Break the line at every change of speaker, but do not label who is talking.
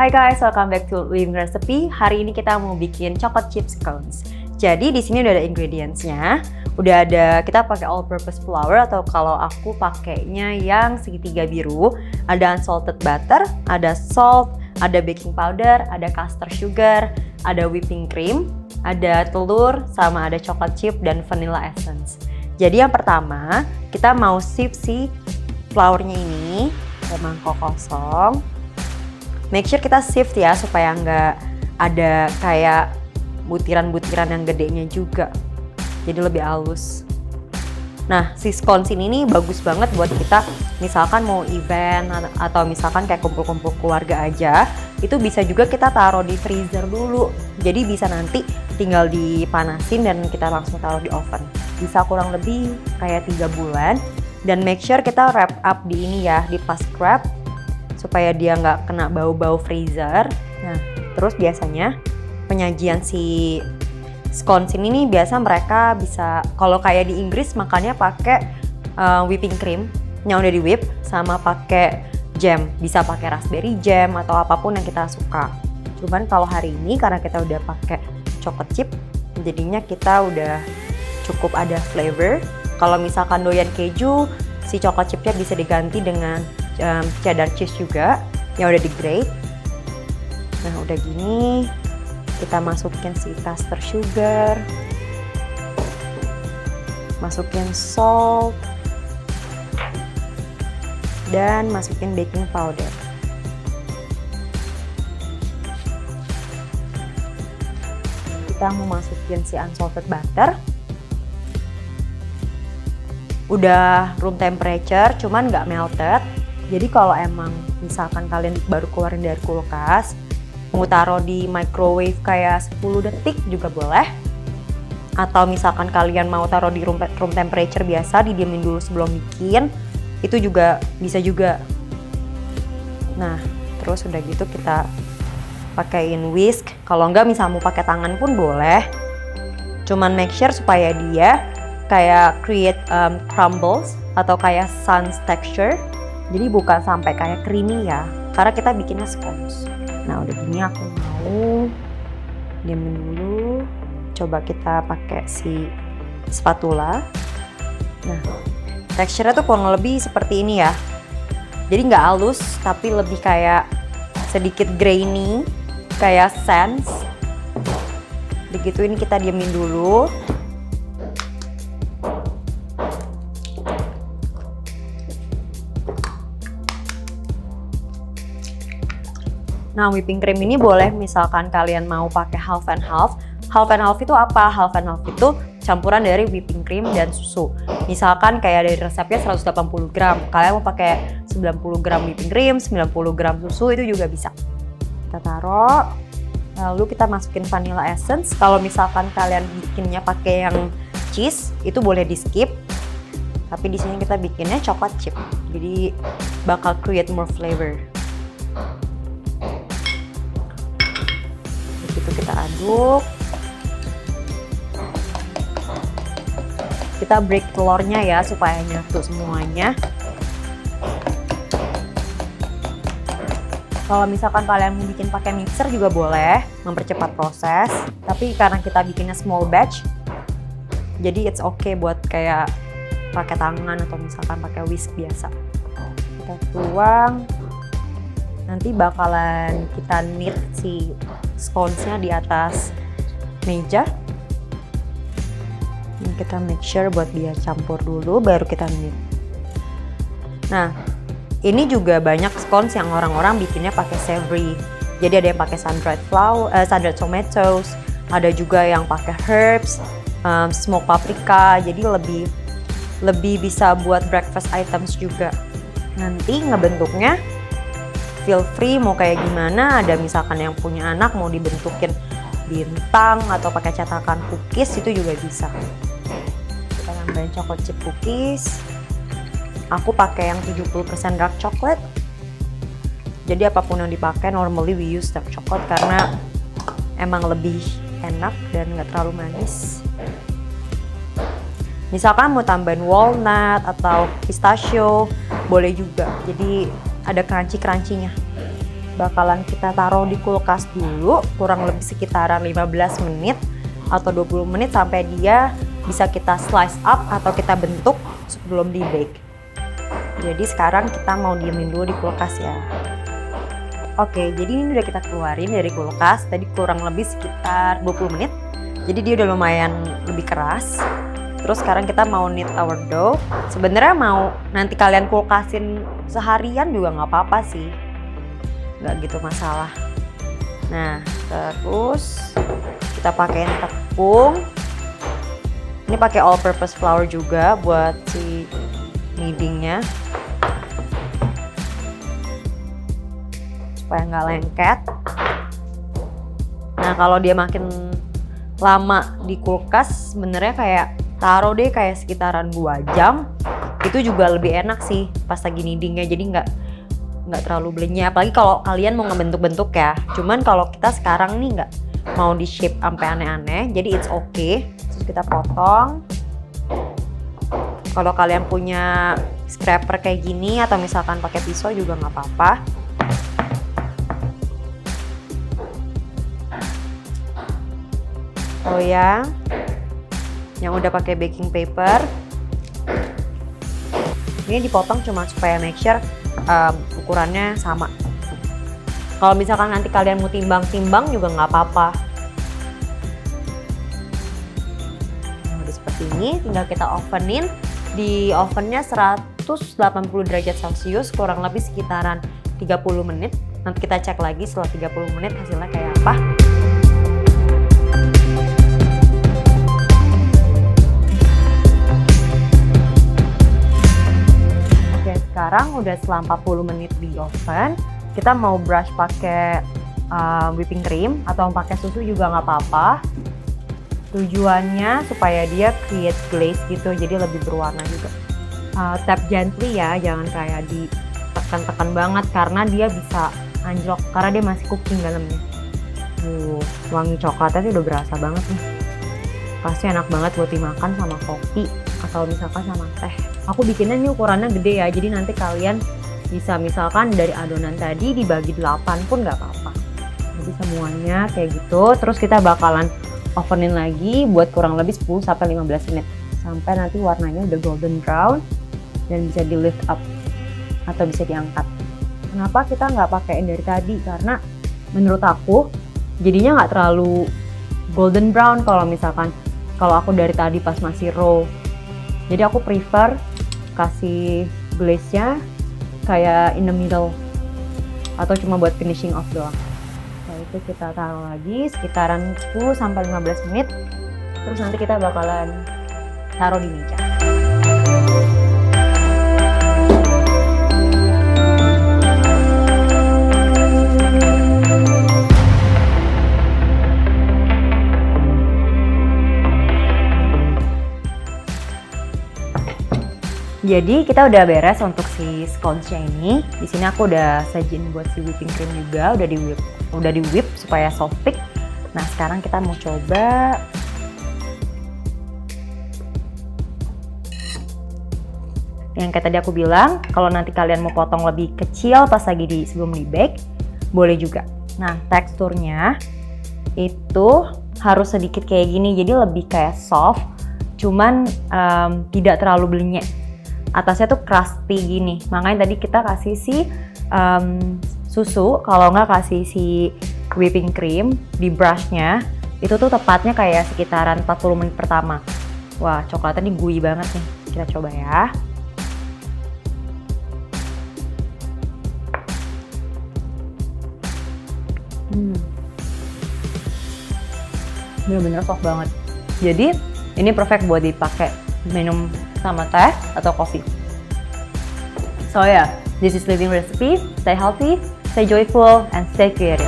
Hai guys, welcome back to Living Recipe. Hari ini kita mau bikin chocolate chip scones. Jadi di sini udah ada ingredients-nya. Udah ada, kita pakai all purpose flour atau kalau aku pakainya yang segitiga biru. Ada unsalted butter, ada salt, ada baking powder, ada caster sugar, ada whipping cream, ada telur, sama ada chocolate chip dan vanilla essence. Jadi yang pertama, kita mau sieve si flournya ini ke mangkok kosong. Make sure kita sieve ya supaya nggak ada kayak butiran-butiran yang gedenya juga. Jadi lebih halus. Nah, si scones ini nih bagus banget buat kita misalkan mau event atau misalkan kayak kumpul-kumpul keluarga aja. Itu bisa juga kita taruh di freezer dulu. Jadi bisa nanti tinggal dipanasin dan kita langsung taruh di oven. Bisa kurang lebih kayak 3 bulan. Dan make sure kita wrap up di ini ya, di plastic wrap supaya dia nggak kena bau-bau freezer. Nah, terus biasanya penyajian si scones ini nih biasa mereka bisa, kalau kayak di Inggris makannya pakai whipping cream yang udah di whip sama pakai jam. Bisa pakai raspberry jam atau apapun yang kita suka. Cuman kalau hari ini karena kita udah pakai chocolate chip, jadinya kita udah cukup ada flavor. Kalau misalkan doyan keju, si chocolate chipnya bisa diganti dengan cheddar cheese juga yang udah di grate. Nah udah gini, kita masukin si caster sugar, masukin salt, dan masukin baking powder. Kita mau masukin si unsalted butter. Udah room temperature, cuman nggak melted. Jadi kalau emang misalkan kalian baru keluarin dari kulkas, mau taruh di microwave kayak 10 detik juga boleh. Atau misalkan kalian mau taruh di room temperature biasa, didiemin dulu sebelum bikin, itu juga bisa juga. Nah, terus udah gitu kita pakein whisk. Kalau enggak misalnya mau pakai tangan pun boleh. Cuman make sure supaya dia kayak create crumbles atau kayak sans texture. Jadi bukan sampai kayak creamy ya, karena kita bikinnya scones. Nah udah gini aku mau diemin dulu. Coba kita pakai si spatula. Nah teksturnya tuh kurang lebih seperti ini ya. Jadi nggak halus tapi lebih kayak sedikit grainy, kayak sans. Begitu ini kita diemin dulu. Nah, whipping cream ini boleh misalkan kalian mau pakai half and half. Half and half itu apa? Half and half itu campuran dari whipping cream dan susu. Misalkan kayak dari resepnya 180 gram. Kalian mau pakai 90 gram whipping cream, 90 gram susu itu juga bisa. Kita taruh. Lalu kita masukin vanilla essence. Kalau misalkan kalian bikinnya pakai yang cheese, itu boleh di skip. Tapi di sini kita bikinnya chocolate chip. Jadi bakal create more flavor. Kita aduk, kita break telurnya ya supaya nyatu semuanya. Kalau misalkan kalian mau bikin pakai mixer juga boleh, mempercepat proses. Tapi karena kita bikinnya small batch, jadi it's okay buat kayak pakai tangan atau misalkan pakai whisk biasa. Kita tuang. Nanti bakalan kita knead si scones-nya di atas meja. Ini kita make sure buat dia campur dulu, baru kita knead. Nah, ini juga banyak scones yang orang-orang bikinnya pakai savory. Jadi ada yang pakai sun-dried sun-dried tomatoes, ada juga yang pakai herbs, smoked paprika. Jadi lebih bisa buat breakfast items juga. Nanti ngebentuknya feel free mau kayak gimana. Ada misalkan yang punya anak mau dibentukin bintang atau pakai cetakan cookies itu juga bisa. Kita nambahin chocolate chip cookies. Aku pakai yang 70% dark chocolate. Jadi apapun yang dipakai, normally we use dark chocolate karena emang lebih enak dan nggak terlalu manis. Misalkan mau tambahin walnut atau pistachio, boleh juga. Jadi ada crunchy-crunchy-nya. bakalan kita taruh di kulkas dulu kurang lebih sekitaran 15 menit atau 20 menit sampai dia bisa kita slice up atau kita bentuk sebelum di bake. Jadi sekarang kita mau diemin dulu di kulkas ya. Oke, jadi ini udah kita keluarin dari kulkas tadi kurang lebih sekitar 20 menit. Jadi dia udah lumayan lebih keras. Terus sekarang kita mau knead our dough. Sebenarnya mau nanti kalian kulkasin seharian juga nggak apa-apa sih, nggak gitu masalah. Nah, terus kita pakein tepung. Ini pakai all-purpose flour juga buat si kneadingnya, supaya nggak lengket. Nah, kalau dia makin lama di kulkas, sebenarnya kayak taruh deh kayak sekitaran 2 jam, itu juga lebih enak sih pas lagi kneadingnya, jadi nggak terlalu blenyek. Apalagi kalau kalian mau ngebentuk-bentuk ya. Cuman kalau kita sekarang nih nggak mau di shape sampai aneh-aneh, jadi it's okay. Terus kita potong. Kalau kalian punya scraper kayak gini atau misalkan pakai pisau juga nggak apa-apa. Oh ya, yang udah pakai baking paper ini dipotong cuma supaya make sure ukurannya sama. Kalau misalkan nanti kalian mau timbang-timbang juga nggak apa-apa. Nah, udah seperti ini, tinggal kita ovenin di ovennya 180 derajat Celcius kurang lebih sekitaran 30 menit. Nanti kita cek lagi setelah 30 menit hasilnya kayak apa. Sekarang udah selama 40 menit di oven, kita mau brush pakai whipping cream atau pakai susu juga nggak apa-apa. Tujuannya supaya dia create glaze gitu, jadi lebih berwarna juga. Tap gently ya, jangan kayak ditekan-tekan banget karena dia bisa anjlok karena dia masih cooking dalamnya. Wangi coklatnya sih udah berasa banget nih. Pasti enak banget buat dimakan sama kopi atau misalkan sama teh. Aku bikinnya ini ukurannya gede ya, jadi nanti kalian bisa misalkan dari adonan tadi dibagi 8 pun nggak apa-apa. Jadi semuanya kayak gitu, terus kita bakalan ovenin lagi buat kurang lebih 10-15 menit. Sampai nanti warnanya udah golden brown dan bisa di lift up atau bisa diangkat. Kenapa kita nggak pakein dari tadi? Karena menurut aku jadinya nggak terlalu golden brown kalau aku dari tadi pas masih raw. Jadi aku prefer kasih glaze-nya kayak in the middle atau cuma buat finishing off doang. Nah, itu kita taruh lagi sekitaran 10-15 menit. Terus nanti kita bakalan taruh di meja. Jadi kita udah beres untuk si scones-nya ini. Di sini aku udah sajin buat si whipping cream juga, udah di whip supaya soft peak. Nah, sekarang kita mau coba. Yang kayak tadi aku bilang, kalau nanti kalian mau potong lebih kecil pas lagi sebelum di bake, boleh juga. Nah, teksturnya itu harus sedikit kayak gini, jadi lebih kayak soft, cuman tidak terlalu blenyek. Atasnya tuh crusty gini, makanya tadi kita kasih si susu, kalau nggak kasih si whipping cream di brushnya, itu tuh tepatnya kayak sekitaran 40 menit pertama. Wah, coklatnya digui banget nih, kita coba ya. Bener-bener soft banget. Jadi ini perfect buat dipakai minum sama teh atau kopi. So yeah, this is Living Recipe. Stay healthy, stay joyful, and stay creative.